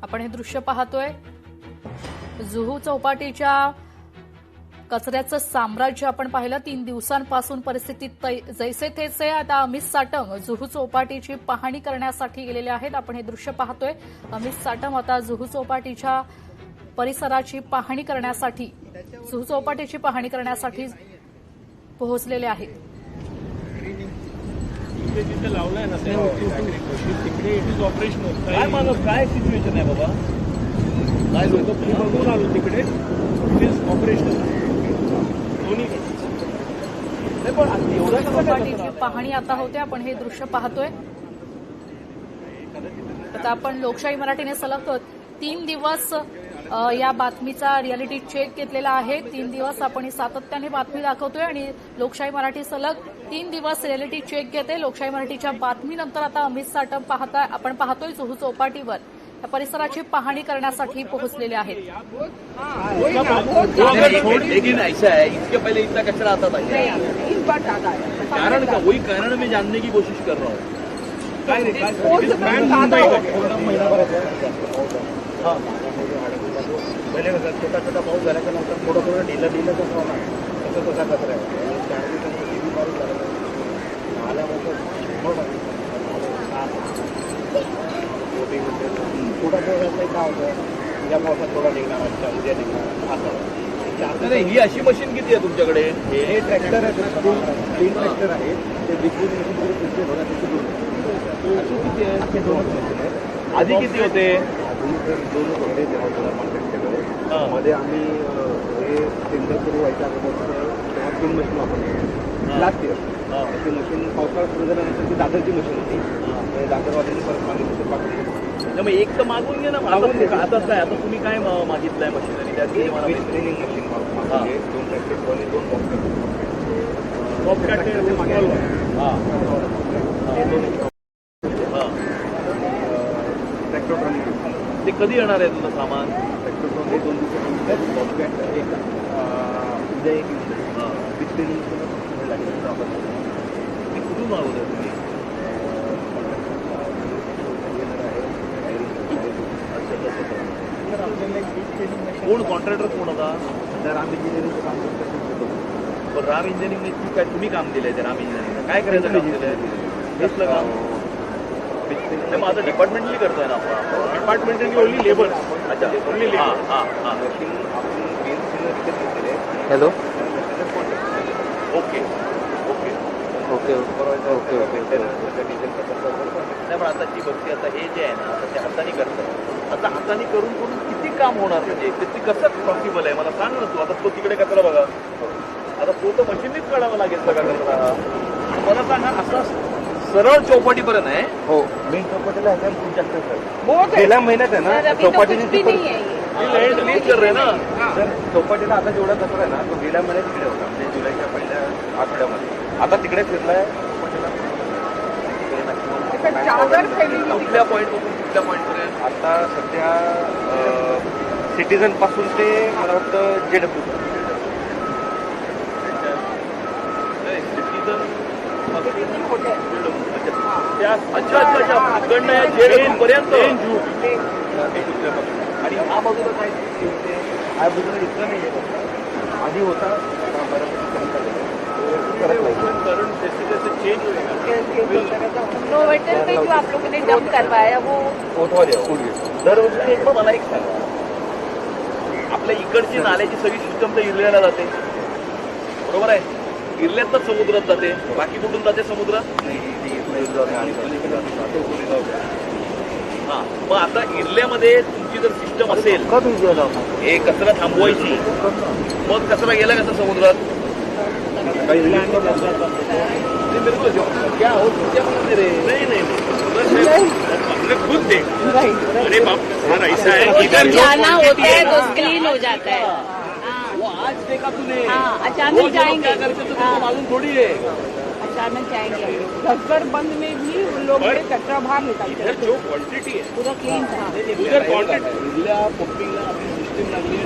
आपण हे दृश्य पाहतोय जुहू चौपाटीच्या कचऱ्याचं साम्राज्य आपण पाहिलं. 3 दिवसांपासून परिस्थिती जैसे थेसे. आता अमित साटम जुहू चौपाटीची पाहणी करण्यासाठी गेलेले आहेत. आपण हे दृश्य पाहतोय. अमित साटम आता जुहू चौपाटीच्या परिसराची पाहणी करण्यासाठी जुहू चौपाटीची पाहणी करण्यासाठी पोहोचलेले आहेत. जिथे लावलाय ना तिकडे इट इज ऑपरेशनल. काय माणूस काय सिच्युएशन आहे बाबा, काय लोक बघून आलो तिकडे इट इज ऑपरेशनल दोन्ही. पण एवढं चौपाटीची पाहणी आता होते. आपण हे दृश्य पाहतोय. आता आपण लोकशाही मराठीने सलग 3 दिवस या बातमीचा रियालिटी चेक घेतलेला आहे. 3 दिवस आपण सातत्याने बातमी दाखवतोय आणि लोकशाही मराठी सलग 3 दिवस रियालिटी चेक घेते. लोकशाही मराठीच्या बातमीनंतर आता अमित साटम आपण पाहतोय जुहू चौपाटीवर या परिसराची पाहणी करण्यासाठी पोहोचलेले आहेत. लेकिन ऐसा है, इसके पहले इतना कचरा आता था कारण का वही कारण मैं जानने की कोशिश कर रहा हूँ. पहिले कसं छोटा छोटा पाऊस झाल्याच्या नंतर थोडं ढिलं कसं होणार तसं तसा कचरा आहे. थोडा पाऊस काय होतं, या पावसात थोडा निघणार, उद्या निघणार असं. ही अशी मशीन किती आहे तुमच्याकडे? हे ट्रॅक्टर आहे, 3 ट्रॅक्टर आहे. ते बिजली मशीन बघा अशी किती आहे? ते 2 मशीन आहे. आधी किती होते? दोन होते तेव्हा कॉन्ट्रॅक्टकडे. मध्ये आम्ही हे टेंडर सुरू व्हायच्या अगोदर तेव्हा 3 मशीन वापरली लास्ट इयर. ती मशीन पावसाळा सुरू झाल्यानंतर ती दादरची मशीन होती. दादरवाल्यांनी परत मागितली पाठवली. मग एक तर मागून घे ना. आता काय, आता तुम्ही काय मागितलंय मशीनरी? त्यात ट्रेनिंग मशीन मागवली. 2 ट्रॅक्टर आणि 2 ट्रॅक्टर. ते कधी येणार आहे तुझं सामान? ट्रॅक्टर हे 2 दिवसात बॉबकॅट एक उद्या एक ते कुठून मागवत आहे तुम्ही? कोण कॉन्ट्रॅक्टर कोण होता? राम इंजिनिअरिंगचं काम करतो. पण राम इंजिनिअरिंगने काय तुम्ही काम दिलंय? ते राम इंजिनिअरिंगला काय करायचं काम दिलंय? कसलं काम? मग आता डिपार्टमेंटली करतोय ना आपण? Departmentally only labour. अच्छा, ओनली लेबर. मशीन आपण BNC विकत घेतलेले. Hello. Okay okay okay okay okay. नाही पण आता ती बघती, आता हे जे आहे ना आता ते हाताने करतात. आता हाताने करून करून किती काम होणार? म्हणजे ते कसं पॉसिबल आहे मला सांग ना तू. आता तो तिकडे कचरा बघा, आता तो तर मशीननीच काढावा लागेल सगळा कचरा. मला सांगा असा सरळ चौपाटीपर्यंत आहे? हो, मेन चौपाटीला आहे. गेल्या महिन्यात आहे ना चौपाटीची क्लीन कर रहे ना. तर चौपाटीला आता जेवढा कचरा आहे ना तो गेल्या महिन्यात तिकडे होता, म्हणजे जुलैच्या पहिल्या आठवड्यामध्ये. आता तिकडे फिरलाय चौपाटीला. कुठल्या पॉईंटपासून कुठल्या पॉईंटपर्यंत? आता सध्या सिटीजन पासून ते मला वाटतं JW. अच्छा तिकडनं या JW पर्यंत. आणि हा बाजूला काय हा बाजूला इतका नाही आहे. आधी होता कारण जैसे जैसे चेंज होईल. इनोवेटर पे जो आप लोगों ने डंप करवाया वो दरवर्षी एक मला एक सांगा, आपल्या इकडची नाल्याची सगळी सिस्टम तर इरल्याला जाते, बरोबर आहे? इरल्यात समुद्रात जाते. बाकी कुठून जाते समुद्रात? हा, मग आता इरल्यामध्ये तुमची जर सिस्टम असेल हे कचरा थांबवायची, मग कचरा गेला कसा समुद्रात? क्या हो रे? नहीं खुद देख. अरे बाप, सर ऐसा है इधर जाना होता है तो क्लीन हो जाता है. वो आज देखा तूने? अचानक जाएंगे. क्या करते तुमको मालूम थोड़ी है. अचानक जाएंगे. दफ्तर बंद में भी उन लोग कचरा बाहर निकालते हैं. जो क्वांटिटी है पूरा क्लीन था. उधर क्वांटिटी पंपिंगला आपली सिस्टीम लागली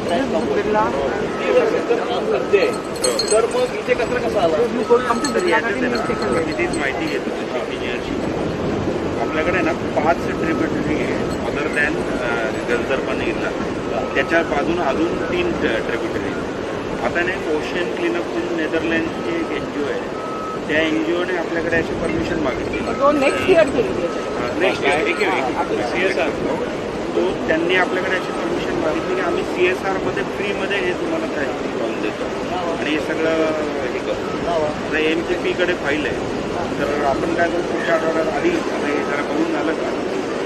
काम करते, तर मग इथे कचरा कसा आला? माहिती घेतो आपल्याकडे ना 5 ट्रिब्युटरी आहे अदर दॅन गजदरपणीला. त्याच्या बाजून अजून 3 ट्रिब्युटरी. आता नाही ओशन क्लीनअप म्हणून नेदरलँडची एक NGO आहे. त्या NGOने आपल्याकडे अशी परमिशन मागितली. तो नेक्स्ट ईयर के लिए नेक्स्ट CSR तो त्यांनी आपल्याकडे अशी परमिशन मागितली की आम्ही CSR मध्ये फ्रीमध्ये हे तुम्हाला काय लावून देतो आणि हे सगळं हे करतो. आता MCP कडे फाईल आहे. तर आपण काय करतो पुढच्या आठवड्यात आधी आता हे जरा बघून झालं का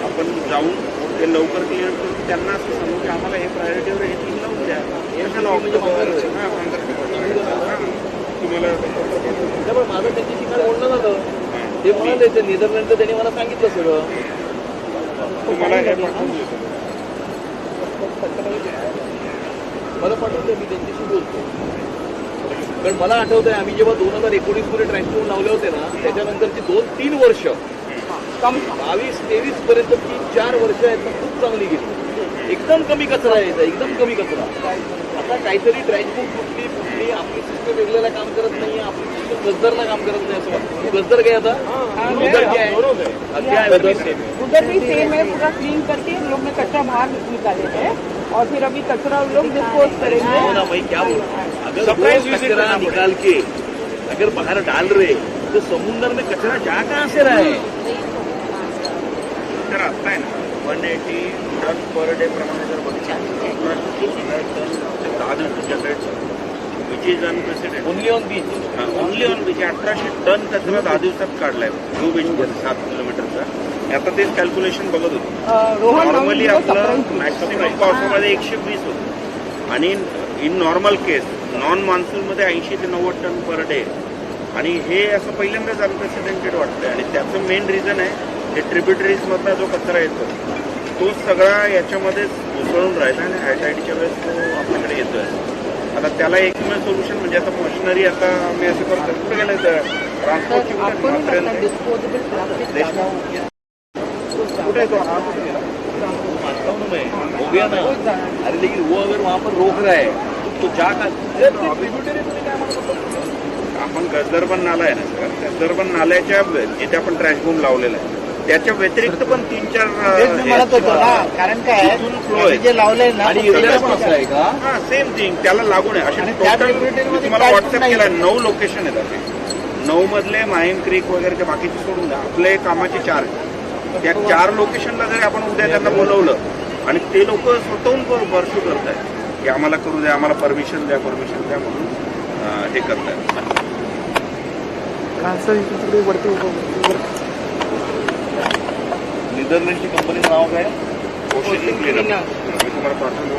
आपण जाऊन ते लवकर क्लिअर करून त्यांना असं सांगू की आम्हाला हे प्रायोरिटीवर हे 3 लावून द्या. कशाला पण माझं त्यांच्याशी काय बोलणं झालं ते म्हणाले ते नेदरलँडचं त्यांनी मला सांगितलं सगळं. तुम्हाला हे मला पाठवतं मी त्यांच्याशी बोलतो. कारण मला आठवतंय आम्ही जेव्हा 2019 मध्ये ट्रॅन्सफॉर्म लावले होते ना त्याच्यानंतरची 2-3 वर्ष 22-23 पर्यंतची 4 वर्ष आहेत ना खूप चांगली गेली. एकदम कमी कचरा यायचा एकदम कमी कचरा. आता काहीतरी ट्रॅन्सफॉर्म कुठली आपली सिस्टम वेगळ्याला काम करत नाही आपली सिस्टम गजदरला काम करत नाही असं वाटतं. गजदर काय आता उधर क्या है उधर भी सेम है पूरा क्लीन करके हम लोग ने कचरा बाहर निकाले हैं और फिर अभी कचरा हम लोग डिस्पोज करेंगे. हो ना भाई क्या बोल अगर कचरा निकाल के अगर बाहर डाल रहे तो समुद्र में कचरा जा कहाँ से रहा है. तर आता आहे ना 180 टन पर डे प्रमाणे जर बघितलं 10 दिवसाच्या rate which is unprecedented. Only on beach only on beach 1800 ton कचरा 10 दिवसात काढलाय ब्लू बीचमध्ये 7 किलोमीटरचा. आता तेच कॅल्क्युलेशन बघत होतो. नॉर्मली आपलं मॅक्सिमम पावसामध्ये 120 होतं आणि इन नॉर्मल केस नॉन मान्सूनमध्ये 80 ते 90 टन पर डे. आणि हे असं पहिल्यांदाच अनप्रेसिडेंटेड वाटतंय. आणि त्याचं मेन रिझन आहे हे ट्रिब्युटरीजमधला जो कचरा येतो तो सगळा याच्यामध्येच मिसळून राहिला आणि हायटाईडच्या वेळेस तो आपल्याकडे येतोय. आता त्याला एकमेव सोल्युशन म्हणजे आता मशिनरी आता आम्ही असं करतो कुठे गेलं तर ट्रान्सपोर्टची कुठे येतो हो गया ना. अरे लेकिन वो अगर वहाँ पर रोक रहा है तो जा आपण गजदरबन नाला आहे ना सर गजदरबन नाल्याच्या जिथे आपण ट्रॅशबूम लावलेला आहे त्याच्या व्यतिरिक्त पण 3-4 कारण काय फ्लो आहे जे लावलंय ना आणि इथल्या पण असं आहे का. हा सेम थिंग त्याला लागून आहे. असे टोटल तुम्हाला व्हॉट्सअप केला 9 लोकेशन आहेत असे 9 मधले माहीम क्रीक वगैरे बाकीचे सोडून द्या आपले कामाचे 4 त्या 4 लोकेशनला जरी आपण उद्या त्यांना बोलवलं आणि ते लोक स्वतःहून परस्यू करत आहेत की आम्हाला करू द्या आम्हाला परमिशन द्या म्हणून हे करतायत. नेदरलँडची कंपनीचं नाव काय ओशन क्लीनअप मी तुम्हाला पाठवतो.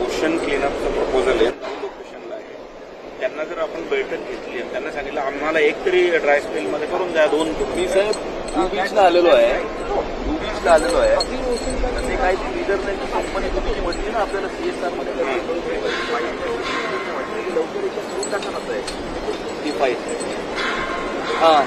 ओशन क्लीनअपचं प्रपोजल आहे 9 लोकेशनला आहे. त्यांना जर आपण बैठक घेतली आणि त्यांना सांगितलं आम्हाला एक तरी ड्राय स्पेलमध्ये करून द्या 2. मी साहेब ब्लू बीचला आलेलो आहे ते काय नेदरलँडची कंपनी तुम्ही म्हटली ना आपल्याला CSR मध्ये लवकर याच्या करून टाका नसं आहे ती फाईल. हां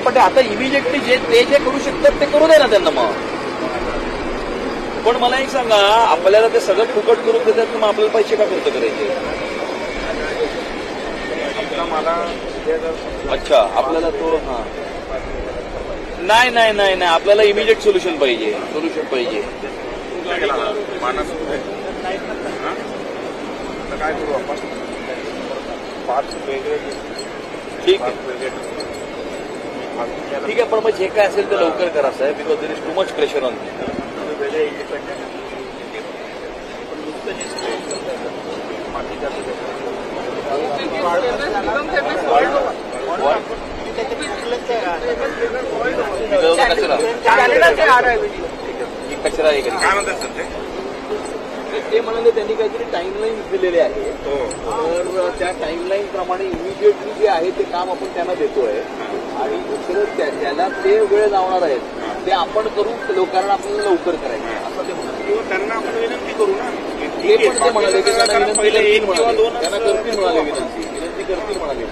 पण आता इमिजिएटली ते जे करू शकतात ते करू दे ना त्यांना. मग पण मला एक सांगा आपल्याला ते सगळं फुकट करून देतात मग आपल्याला पैसे का खर्च करायचे. अच्छा आपल्याला तो हां नाही आपल्याला इमिजिएट सोल्युशन पाहिजे. मानस काय करू आपण 5 वेगळे ठीक आहे पण मग जे काय असेल ते लवकर करा साहेब because there is too much pressure on वेगळे इंडिपेंडेंट कचरा हे काय म्हणतात सर ते म्हणाले त्यांनी काहीतरी टाइमलाईन दिलेले आहे. तर त्या टाइमलाईन प्रमाणे इमिजिएटली जे आहे ते काम आपण त्यांना देतोय आणि दुसरं त्याला ते वेळ लावणार आहेत ते आपण करू लोकांना आपल्याला लवकर करायचं असं ते म्हणाले. त्यांना आपण विनंती करू ना ते पण ते म्हणाले की त्यांना विनंती करतील म्हणाले त्यांना करतील म्हणाले विनंती करतील म्हणाले.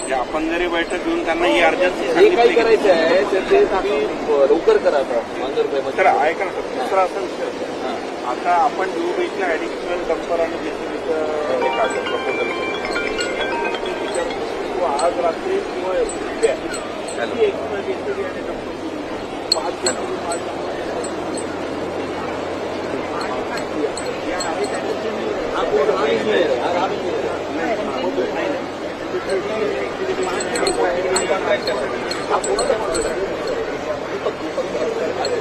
म्हणजे आपण जरी बैठक घेऊन त्यांना ही अर्जन्सी जे काही सांगितली करायचं आहे ते तुम्ही लवकर करा आता मांजर तर ऐका ना सर दुसरा असा विषय होता. आता आपण ड्यूबीच्या ऍडिशनल डंपर आणि जेसीबीचं हे काढलं प्रपोजल आज रात्री किंवा उद्या किती एक्स्ट्रा जेसीबी आणि डंपर 5 जेसीबी 5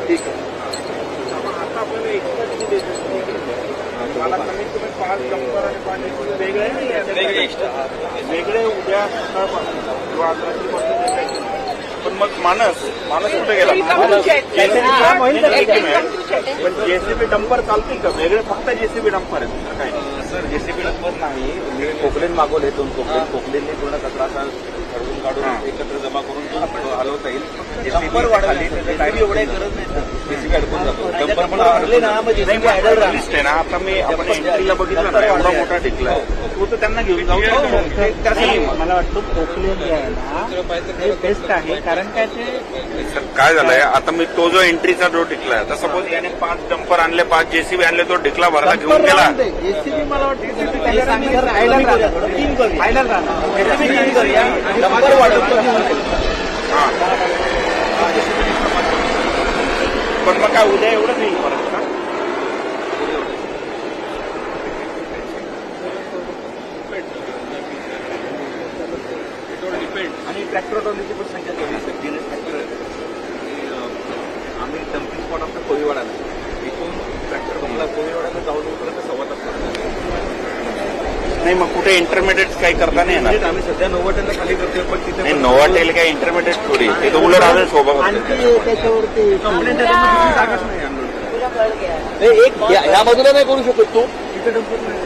ठीक आहे. आता आपल्याला एक्स्ट्रा किती द्यायचं मला कमीत कमी 5 डंपर आणि 5 जेसीबी वेगळे वेगळे एक्स्ट्रा वेगळे उद्या सकाळपासून किंवा आज रात्रीपासून देतायचे. पण मग मानस कुठे गेला पण जेसीबी डंपर चालतील का वेगळे फक्त जेसीबी डंपर आहेत काय सर जेसीबी डंपर नाही मी पोकलेन मागवले 2 पोकलेनने पूर्ण कचरा असा ठरवून काढून एकत्र जमा करून तो हलवता येईल डंपर वाढवली जेसीबी एवढे गरज नाही सर जेसीबी अडकून जातो डंपर पण वाढले ना मग जेसीबी आयडल लिस्ट आहे ना आता मी आपण एंट्रीला बघितलं ना एवढा मोठा टिकला तो तर त्यांना घेऊन जाऊ नाही, मला वाटतं पोकलेन जे आहे ना ते बेस्ट आहे कारण काय ते सर काय झालंय आता मी तो जो एंट्रीचा जो टिकला आता सपोज याने 5 डंपर आणले 5 जेसीबी आणले तो टिकला भरला घेऊन गेला जेसीबी मला वाटतं आयडल राहणार जेसीबी 3 करूया आणि डंपर वाढवतो हा पण मग काय उद्या एवढं नाही परत का आणि ट्रॅक्टर ट्रॉलीची पण संख्या कमी असते 3 ट्रॅक्टर आम्ही डम्पिंग स्पॉट आपल्या कोळीवाड्याला इथून ट्रॅक्टर बंगला कोळीवाड्याला जाऊन उतरत 1.25 तास नाही मग कुठे इंटरमिडिएट काही करता नाही येणार आम्ही सध्या नोवाटेलला खाली करतोय पण तिथे नाही नोवाटेल काही इंटरमिडिएट थोडी तिथं उलट आलं सोबत आणखी त्याच्यावरती कंप्लेंट जागाच नाही आणलं एक ह्या बाजूला नाही करू शकत तू तिथे डंपर नाही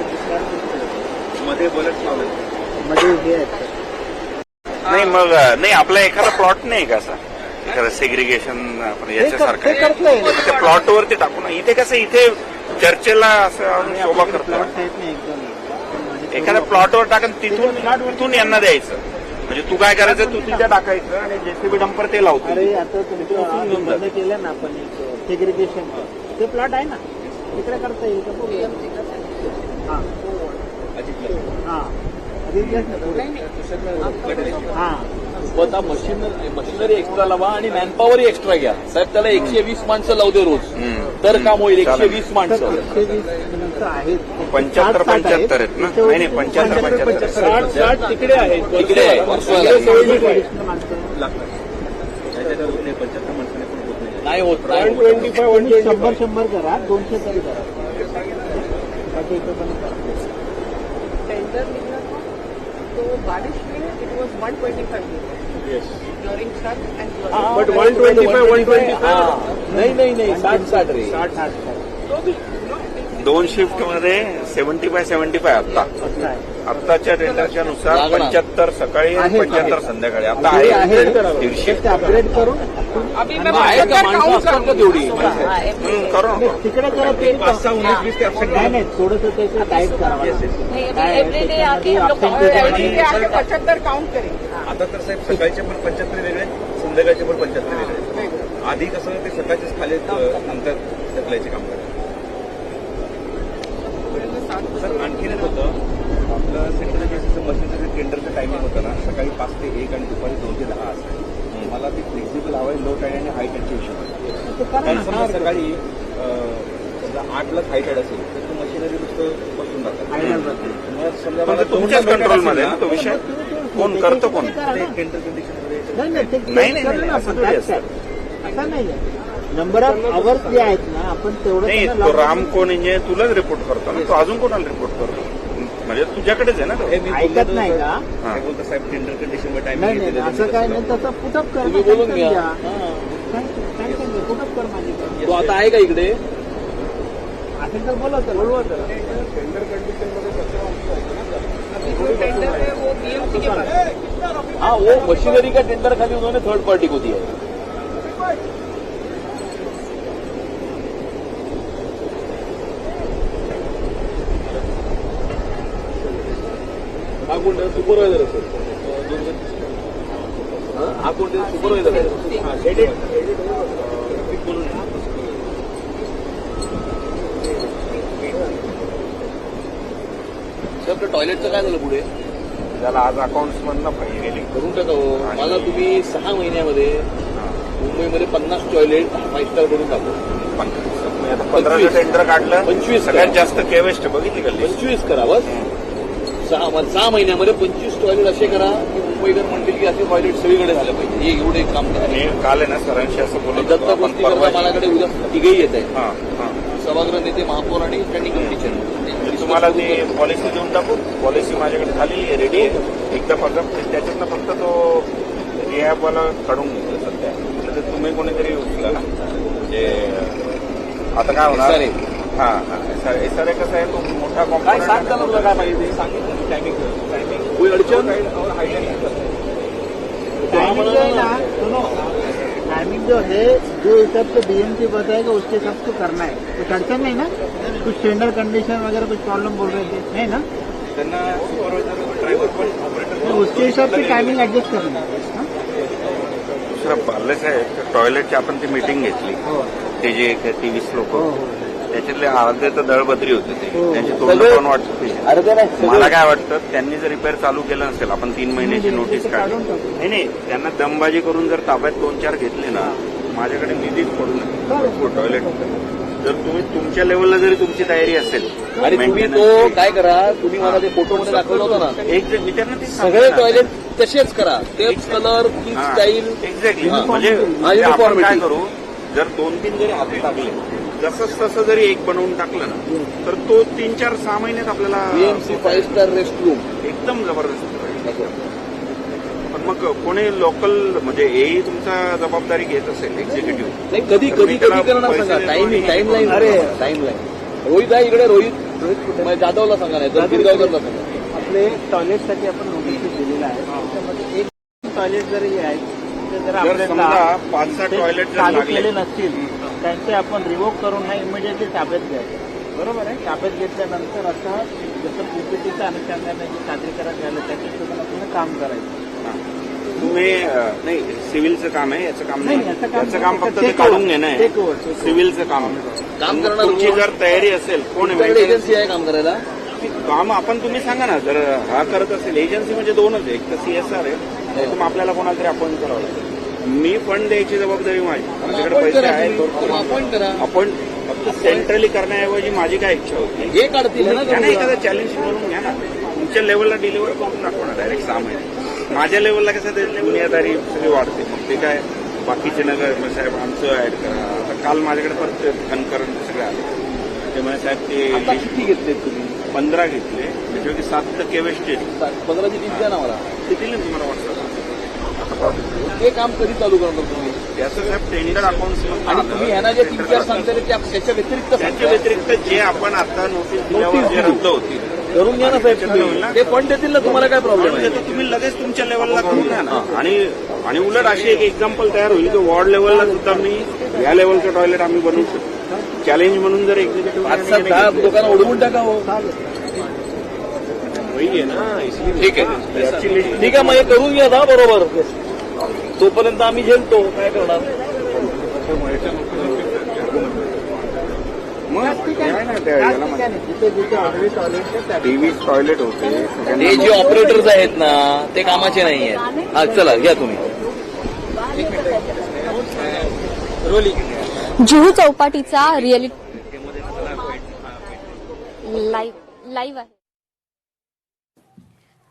मध्ये बलट लावलं मध्ये हे आहेत नाही मग नाही आपला एखादा प्लॉट नाही का असा एखादा सेग्रिगेशन आपण याच्यासारखं करतोय त्या प्लॉटवरती टाकू ना इथे कसं इथे चर्चेला असं शोभा करतो एखाद्या प्लॉटवर टाकून तिथून यांना द्यायचं म्हणजे तू काय करायचं तू तिथे टाकायचं आणि जेसीबी डंपर ते लावतो अरे आता तुमचं बंद केलं ना आपण एक सेग्रिगेशन ते प्लॉट आहे ना तिकडे करता येईल का बघूया. हा हा स्वतः मशिनरी एक्स्ट्रा लावा आणि मॅनपॉवरही एक्स्ट्रा घ्या साहेब त्याला 120 माणसं लावू दे रोज तर काम होईल 120 माणसं 120 आहेत 75 आहेत ना नाही 75 60 तिकडे आहेत तिकडे आहे नाही होत नाही 100 करा 200 तरी करा टेंडर निकला था तो बारिश में it was 125 during sun and but 125 नाही 60 रे 60 तो भी 2 शिफ्ट मध्ये 75 आता आत्ताच्या टेंडरच्या नुसार 75 सकाळी आणि 75 संध्याकाळी आता आहे 150 अपग्रेड करून अभी मैं आहे का 75 माणसं काउंट असतात का तेवढी करू ना तिकडे जरा ते 5-6-19-20 नाही थोडंसं त्याचं टाईट करावं एवरीडे आके हम लोग एवरीडे आके 75 काउंट करेंगे आता तर साहेब सकाळचे पण 75 वेगळे संध्याकाळचे पण 75 वेगळे आधी कसं ते सकाळचेच खाली नंतर ढकलायचे काम करायचे सर आणखीन एक होतं आपलं सेंट्रल गॅसचं मशीनचं जे टेंडरचं टायमिंग होतं ना सकाळी 5 ते 1 आणि दुपारी 2 ते 10 असतं मला ते फ्लेक्झिबल हवं आहे लो टाईड आणि हाय टाईडच्या हिशोबाने समजा सकाळी 8लाच हाय टाईड असेल तर तो मशिनरी नुसतं बसून जातात समजा मला तुमच्याच कंट्रोलमध्ये ना तो विषय कोण करतो कोण टेंडर कंडिशनमध्ये नाही असं थोडी असतं असं नाही नंबर ऑफ आवर्स जे आहेत ना आपण तेवढं नाही त्यांना तो लावून- राम कोण इंजिनियर तुलाच रिपोर्ट करतो ना तो अजून कोणाला रिपोर्ट करतो म्हणजे तुझ्याकडेच आहे ना तो ऐकत नाही का हा. काय बोलतो साहेब टेंडर कंडिशनमध्ये नाही टायमिंग नाही असं काय नाही तसं पुटअप कर तुम्ही बोलून घ्या पुटअप कर माझी तो आता आहे का इकडे असेल तर बोलव तर अभी जो टेंडर है वो बीएमसी के पास है हाँ वो मशीनरी का टेंडर खाली उन्होंने थर्ड पार्टी को दिया है कोण सुपरवायझर असेल हा कोणते सुपरवायझर आहे सर टॉयलेटचं काय झालं पुढे त्याला आज अकाउंट्स मधनं फाईल गेली करून टाका हो. मला तुम्ही 6 महिन्यामध्ये मुंबईमध्ये 50 टॉयलेट 5 स्टार करून टाकू 15 टेंडर काढलं 25 सगळ्यात जास्त केवेस्ट बघितली गल्ली 25 करा बस 6 महिन्यामध्ये 25 टॉयलेट असे करा की मुंबईकर म्हणतील की असे टॉयलेट सगळीकडे झालं पाहिजे हे एवढे काम करा मी काल आहे ना सरांशी असं बोलत होतो. दत्ता आपण गोष्टी करता परवा- माझ्याकडे उद्या तिघेही येत आहेत हां, हां. सभागृह नेते महापौर आणि स्टँडिंग कमिटीचे मी तुम्हाला ती पॉलिसी देऊन टाकू पॉलिसी माझ्याकडे झालेली आहे रेडी आहे एकदा फक्त त्याच्यातनं फक्त तो रिहॅबवाला काढून घेतलं सध्या म्हटलं तर तुम्ही कोणीतरी उचला ना म्हणजे आता काय होणार SRA. हां हां SRA कसं आहे तो मोठा काय component सांग आहे. त्याला तुला काय पाहिजे ते सांगितलं टायमिंग कोई अडचण टाइमिंग जो है ना सुनो टाइमिंग जो है जो हिसाब से बीएमसी बताएगा उसके हिसाब से करना है कुछ अड़चन नहीं ना कुछ स्टैंडर्ड कंडीशन वगैरह कुछ प्रॉब्लम बोल रहे थे नहीं ना त्यांना सुपरवायझर ड्रायव्हर पण ऑपरेटर तो उसके हिसाब से टाइमिंग एडजस्ट करना है हाँ? दुसरा पार्ले साहेब टॉयलेटची आपण ती मीटिंग घेतली ते जे 30 लोक त्याच्यातले अर्धे तर दळबद्री होते ते त्यांची तोंड पण वाटत मला काय वाटतं त्यांनी जर रिपेअर चालू केलं नसेल आपण 3 महिन्याची नोटीस काढली नाही त्यांना दमबाजी करून जर ताब्यात 2-4 घेतले ना माझ्याकडे निधीच पडू नये टॉयलेट जर तुम्ही तुमच्या लेवलला जरी तुमची तयारी असेल आणि तुम्ही तो काय करा तुम्ही मला ते फोटोमध्ये दाखवलं होतं ना एक मी त्यांना ते सगळे टॉयलेट तसेच करा तेच कलर ती स्टाईल एक्झॅक्टली हां. म्हणजे हा, आपण uniformity. काय करू जर 2-3 जरी हाती टाकले जसंच तसं जरी एक बनवून टाकलं ना तर तो 3-4-6 महिन्यात आपल्याला बीएमसी 5 स्टार रेस्ट रूम एकदम जबरदस्त राहील. पण मग कोणी लोकल म्हणजे हेही तुमचा जबाबदारी घेत असेल एक्झिक्युटिव्ह नाही कधी कधी कधी करणार सांगा टाइम लाईन अरे टाइम लाईन रोहित आहे इकडे रोहित जाधवला सांगा नाही तर गिरगावकरला सांगा आपले टॉयलेटसाठी आपण नोटीस दिलेला आहे त्याच्यामध्ये एक टॉयलेट जरी आहे ते जर जर आपल्याला समजा 5-6 टॉयलेट जर चालू लागले केले नसतील त्यांचे आपण रिवोक करून ना इमिडिएटली ताब्यात घ्यायचं बरोबर आहे ताब्यात घेतल्यानंतर आता जसं पीपीटीच्या अनुषंगाने जे सादरीकरण झालं त्याच्यासोबत आपण काम करायचं तुम्ही नाही सिव्हिलचं काम आहे याचं काम नाही नाही, याचं काम फक्त ते take काढून over, घेणं take आहे over. सिव्हिलचं काम काम करणार तुमची जर तयारी असेल कोण तुमच्याकडे आहे एजन्सी आहे काम करायला काम आपण तुम्ही सांगा ना जर हा करत असेल एजन्सी म्हणजे 2च आहे एक तर CSR आहे नाही तर मग आपल्याला कोणाला तरी अपॉइंट करावं लागेल मी फंड द्यायची जबाबदारी माझी माझ्याकडे अपॉइंट पैसे करा आहेत अपॉइंट करा आपण फक्त सेंट्रली करण्याऐवजी माझी काय इच्छा होती हे काढतील ना त्यांना एखादा चॅलेंज म्हणून घ्या ना तुमच्या लेवलला डिलिव्हर करून दाखवा ना डायरेक्ट 6 महिने माझ्या लेवलला कसं ते दुनियादारी सगळी वाढते मग ते काय बाकीचे नगर साहेब आमचं ऍड करा आता काल माझ्याकडे परत कणकरण सगळे आले ते म्हणे साहेब आता ते किती घेतले तुम्ही 15 घेतले त्याच्यापैकी 7% वेस्टेज 15ची लिस्ट द्या ना मला ते दिले ना तुम्हाला व्हॉट्सअपला हे काम कधी चालू करणार तुम्ही त्याचं साहेब टेंडर अकाउंट्स आणि तुम्ही ह्यांना जे 3-4 सांगता त्याच्या व्यतिरिक्त त्याच्या सांगता. व्यतिरिक्त जे आपण आता नोटीस दिल्यावर जे रद्द होतील करून घ्या ना साहेब तुम्ही. ते फंड देतील ना तुम्हाला काय प्रॉब्लेम आहे तर तुम्ही लगेच तुमच्या लेवलला करून घ्या ना आणि उलट अशी एक एक्झाम्पल तयार होईल की वॉर्ड लेवलला सुद्धा मी या लेवलचं टॉयलेट आम्ही बनवू शकतो चॅलेंज म्हणून जर एक्झिक्युटिव्ह 5-7-10 लोकांना उडवून टाका हो ठीक आहे ठीक आहे मग हे करून घ्या ना बरोबर तोपर्यंत आम्ही झेलतो काय करणार मग आहे ना त्या याला जिथे जिथे ऑलरेडी टॉयलेट 23 टॉयलेट होते हे जे ऑपरेटर्स आहेत ना ते कामाचे नाही आहेत हा चला घ्या तुम्ही जुहू चौपाटीचा रिअलिटी लाईव्ह आहे.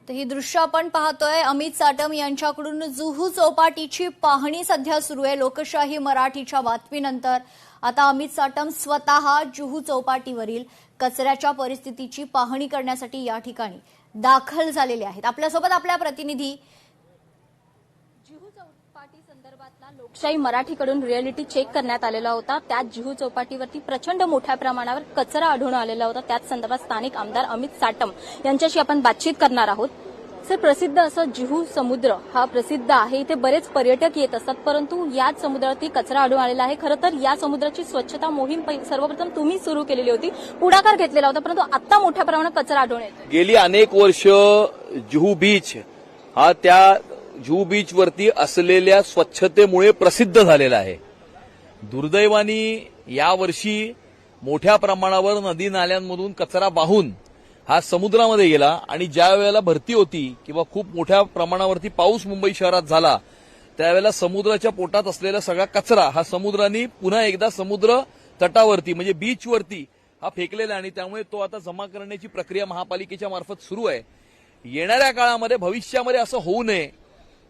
तर ही दृश्य आपण पाहतोय अमित साटम यांच्याकडून जुहू चौपाटीची पाहणी सध्या सुरू आहे. लोकशाही मराठीच्या बातमीनंतर आता अमित साटम स्वतः जुहू चौपाटीवरील कचऱ्याच्या परिस्थितीची पाहणी करण्यासाठी या ठिकाणी दाखल झालेले आहेत. आपल्यासोबत आपल्या प्रतिनिधी जुहू चौपाटी संदर्भातला लोकशाही मराठीकडून रिअलिटी चेक करण्यात आलेला होता. त्यात जुहू चौपाटीवरती प्रचंड मोठ्या प्रमाणावर कचरा आढळून आलेला होता. त्याच संदर्भात स्थानिक आमदार अमित साटम यांच्याशी आपण बातचीत करणार आहोत. सर, प्रसिद्ध असं जुहू समुद्र हा प्रसिद्ध आहे. इथे बरेच पर्यटक येत असतात, परंतु याच समुद्रावरती कचरा आढळून आलेला आहे. खरं तर या समुद्राची स्वच्छता मोहीम सर्वप्रथम तुम्ही सुरू केलेली होती, पुढाकार घेतलेला होता, परंतु आता मोठ्या प्रमाणात कचरा आढळून येतो. गेली अनेक वर्ष जुहू बीच हा त्या जुहू बीच वरती असलेल्या स्वच्छतेमुळे प्रसिद्ध झालेला आहे. दुर्दैवाने यावर्षी मोठ्या प्रमाणावर नदी नाल्यांमधून कचरा वाहून हा समुद्रामध्ये गेला आणि ज्या वेळेला भरती होती किंवा खूप मोठ्या प्रमाणावरती पाऊस मुंबई शहरात झाला त्यावेळेला समुद्राच्या पोटात असलेला सगळा कचरा हा समुद्राने पुन्हा एकदा समुद्र तटावरती म्हणजे बीचवरती हा फेकलेला आणि त्यामुळे तो आता जमा करण्याची प्रक्रिया महापालिकेच्या मार्फत सुरू आहे. येणाऱ्या काळामध्ये भविष्यामध्ये असं होऊ नये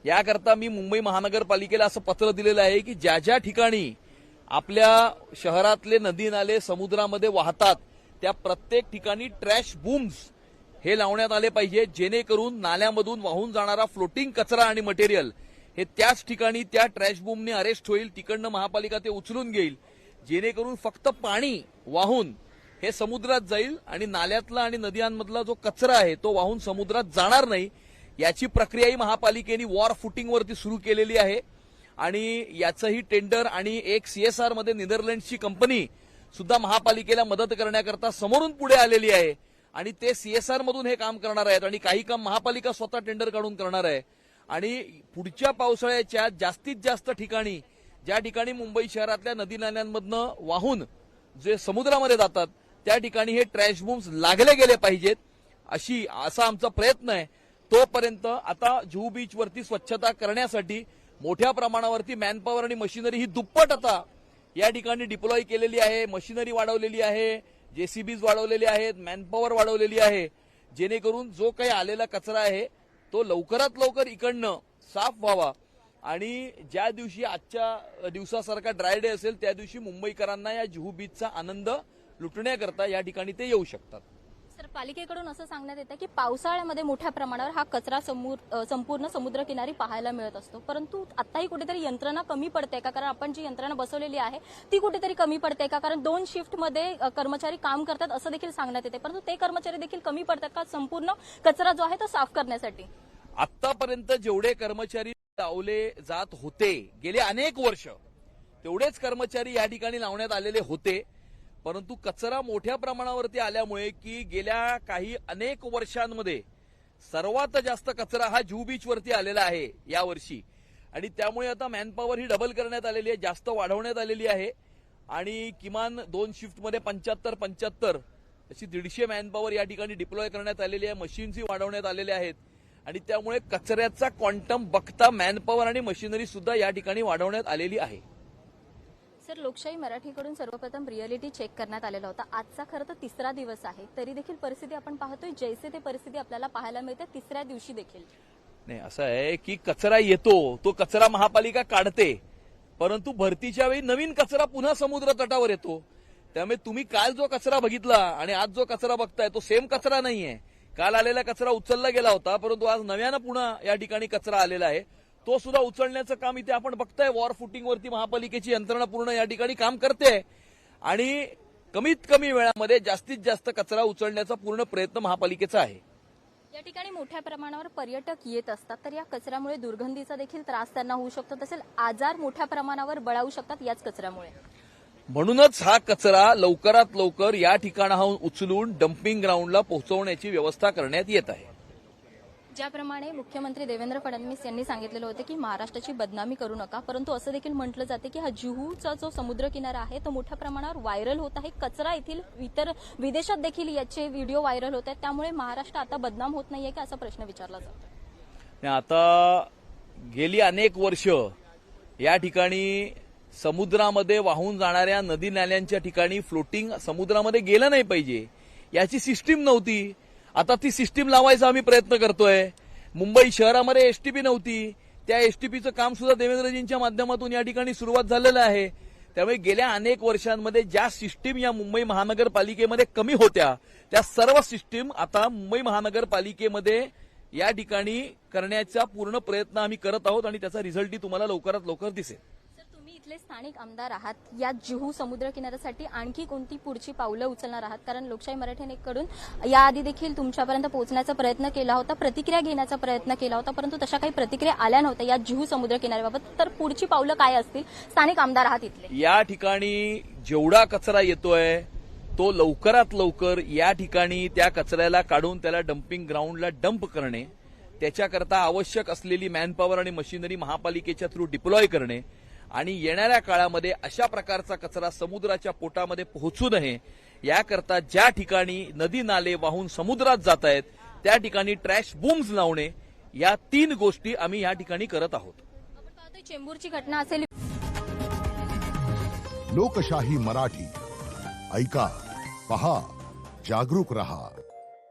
याकरता मी मुंबई महानगरपालिकेला असं पत्र दिलेलं आहे की ज्या ज्या ठिकाणी आपल्या शहरातले नदी नाले समुद्रामध्ये वाहतात त्या प्रत्येक ठिकाणी ट्रॅश बूम्स हे लावण्यात आले पाहिजे, जेणेकरून नाल्यामधून वाहून जाणारा फ्लोटिंग कचरा आणि मटेरियल हे त्याच ठिकाणी त्या ट्रॅश बूमने अरेस्ट होईल, तिकडनं महापालिका ते उचलून घेईल, जेणेकरून फक्त पाणी वाहून हे समुद्रात जाईल आणि नाल्यातला आणि नद्यांमधला जो कचरा आहे तो वाहून समुद्रात जाणार नाही. याची प्रक्रियाही महापालिकेने वॉर फुटिंगवरती सुरू केलेली आहे आणि याचंही टेंडर आणि एक सीएसआर मध्ये नेदरलँड्सची कंपनी सुद्धा महापालिकेला मदत करण्याकरता समोरून पुढे आलेली आहे आणि ते सीएसआर मधून हे काम करणार आहेत आणि काही काम महापालिका स्वतः टेंडर काढून करणार आहे. आणि पुढच्या पावसाळ्याच्या जास्तीत जास्त ठिकाणी ज्या ठिकाणी मुंबई शहरातल्या नदी नाल्यांमधनं वाहून जे समुद्रामध्ये जातात त्या ठिकाणी हे ट्रॅश बूम्स लागले गेले पाहिजेत असा आमचा प्रयत्न आहे. तोपर्यंत आता जुहू बीचवरती स्वच्छता करण्यासाठी मोठ्या प्रमाणावरती मॅनपॉवर आणि मशिनरी ही दुप्पट आता या ठिकाणी डिप्लॉय केलेली आहे. मशिनरी वाढवलेली आहे, जेसीबीज वाढवलेले आहेत, मॅनपॉवर वाढवलेली आहे, जेणेकरून जो काही आलेला कचरा आहे तो लवकरात लवकर इकडनं साफ व्हावा आणि ज्या दिवशी आजच्या दिवसासारखा ड्राय डे असेल त्या दिवशी मुंबईकरांना या जुहू बीचचा आनंद लुटण्याकरता या ठिकाणी ते येऊ शकतात. सर, पालिकेकडून असं सांगण्यात येतं की पावसाळ्यामध्ये मोठ्या प्रमाणावर हा कचरा संपूर्ण समुद्रकिनारी पाहायला मिळत असतो, परंतु आताही कुठेतरी यंत्रणा कमी पडते का? कारण आपण जी यंत्रणा बसवलेली आहे ती कुठेतरी कमी पडते का? कारण 2 शिफ्टमध्ये कर्मचारी काम करतात असं देखील सांगण्यात येते, परंतु ते कर्मचारी देखील कमी पडतात का संपूर्ण कचरा जो आहे तो साफ करण्यासाठी? आतापर्यंत जेवढे कर्मचारी लावले जात होते गेले अनेक वर्ष तेवढेच कर्मचारी या ठिकाणी लावण्यात आलेले होते, परंतु कचरा मोठ्या प्रमाणावरती आल्यामुळे की गेल्या काही अनेक वर्षांमध्ये सर्वात जास्त कचरा हा जुहू बीचवरती आलेला आहे यावर्षी आणि त्यामुळे आता मॅनपॉवर ही डबल करण्यात आलेली आहे, जास्त वाढवण्यात आलेली आहे आणि किमान 2 शिफ्टमध्ये 75 अशी 150 मॅनपॉवर या ठिकाणी डिप्लॉय करण्यात आलेली आहे. मशीन्सही वाढवण्यात आलेल्या आहेत आणि त्यामुळे कचऱ्याचा क्वांटम बघता मॅनपॉवर आणि मशिनरी सुद्धा या ठिकाणी वाढवण्यात आलेली आहे. सर, लोकशाही मराठीकडून सर्वप्रथम रिअलिटी चेक करण्यात आलेला होता. आजचा खरं तर 3रा दिवस आहे, तरी देखील परिस्थिती आपण पाहतोय जैसे ते परिस्थिती आपल्याला पाहायला मिळते 3ऱ्या दिवशी देखील. नाही, असं आहे की कचरा येतो तो कचरा महापालिका काढते, परंतु भरतीच्या वेळी नवीन कचरा पुन्हा समुद्र तटावर येतो. त्यामुळे तुम्ही काल जो कचरा बघितला आणि आज जो कचरा बघताय तो सेम कचरा नाहीये. काल आलेला कचरा उचलला गेला होता, परंतु आज नव्यानं पुन्हा या ठिकाणी कचरा आलेला आहे, तो सुद्धा उचलण्याचं काम इथे आपण बघताय. वॉर फुटिंगवरती महापालिकेची यंत्रणा पूर्ण या ठिकाणी काम करते आणि कमीत कमी वेळामध्ये जास्तीत जास्त कचरा उचलण्याचा पूर्ण प्रयत्न महापालिकेचा आहे. या ठिकाणी मोठ्या प्रमाणावर पर्यटक येत असतात, तर या कचऱ्यामुळे दुर्गंधीचा देखील त्रास त्यांना होऊ शकतो, तसेच आजार मोठ्या प्रमाणावर बळावू शकतात याच कचऱ्यामुळे. म्हणूनच हा कचरा लवकरात लवकर या ठिकाणाहून उचलून डम्पिंग ग्राउंडला पोहोचवण्याची व्यवस्था करण्यात येत आहे. ज्याप्रमाणे मुख्यमंत्री देवेंद्र फडणवीस यांनी सांगितलेलं होतं की महाराष्ट्राची बदनामी करू नका, परंतु असं देखील म्हटलं जाते की हा जुहूचा जो समुद्र किनारा आहे तो मोठ्या प्रमाणावर व्हायरल होत आहे. कचरा येथील इतर विदेशात देखील याचे व्हिडिओ व्हायरल होत आहेत, त्यामुळे महाराष्ट्र आता बदनाम होत नाहीये का असा प्रश्न विचारला जातो. आता गेली अनेक वर्ष या ठिकाणी समुद्रामध्ये वाहून जाणाऱ्या नदी नाल्यांच्या ठिकाणी फ्लोटिंग समुद्रामध्ये गेलं नाही पाहिजे याची सिस्टीम नव्हती. आता ती सिस्टीम लावायचा आम्ही प्रयत्न करतोय. मुंबई शहरामध्ये एसटीपी नव्हती, त्या एसटीपीचं काम सुद्धा देवेंद्रजींच्या माध्यमातून या ठिकाणी सुरुवात झालेलं आहे. त्यामुळे गेल्या अनेक वर्षांमध्ये ज्या सिस्टीम या मुंबई महानगरपालिकेमध्ये कमी होत्या त्या सर्व सिस्टीम आता मुंबई महानगरपालिकेमध्ये या ठिकाणी करण्याचा पूर्ण प्रयत्न आम्ही करत आहोत आणि त्याचा रिझल्टही तुम्हाला लवकरात लवकर दिसेल. इथले स्थानिक आमदार आहात, या जुहू समुद्र किनाऱ्यासाठी आणखी कोणती पुढची पावलं उचलणार आहात? कारण लोकशाही मराठीनेकडून याआधी देखील तुमच्यापर्यंत पोहोचण्याचा प्रयत्न केला होता, प्रतिक्रिया घेण्याचा प्रयत्न केला होता, परंतु तशा काही प्रतिक्रिया आल्या नव्हत्या या जुहू समुद्र किनाऱ्याबाबत. तर पुढची पावलं काय असतील? स्थानिक आमदार आहात इथले. या ठिकाणी जेवढा कचरा येतोय तो लवकरात लवकर या ठिकाणी त्या कचऱ्याला काढून त्याला डम्पिंग ग्राउंडला डंप करणे, त्याच्याकरता आवश्यक असलेली मॅनपॉवर आणि मशिनरी महापालिकेच्या थ्रू डिप्लॉय करणे आणि येणाऱ्या काळामध्ये अशा प्रकारचा कचरा समुद्राच्या पोटामध्ये पोहोचू नये याकरता ज्या ठिकाणी नदी नाले वाहून समुद्रात जात आहेत त्या ठिकाणी ट्रॅश बूम्स लावणे, या 3 गोष्टी आम्ही या ठिकाणी करत आहोत. आपण पाहतोय चेंबूरची घटना असेल. लोकशाही मराठी ऐका, पहा, जागरूक रहा.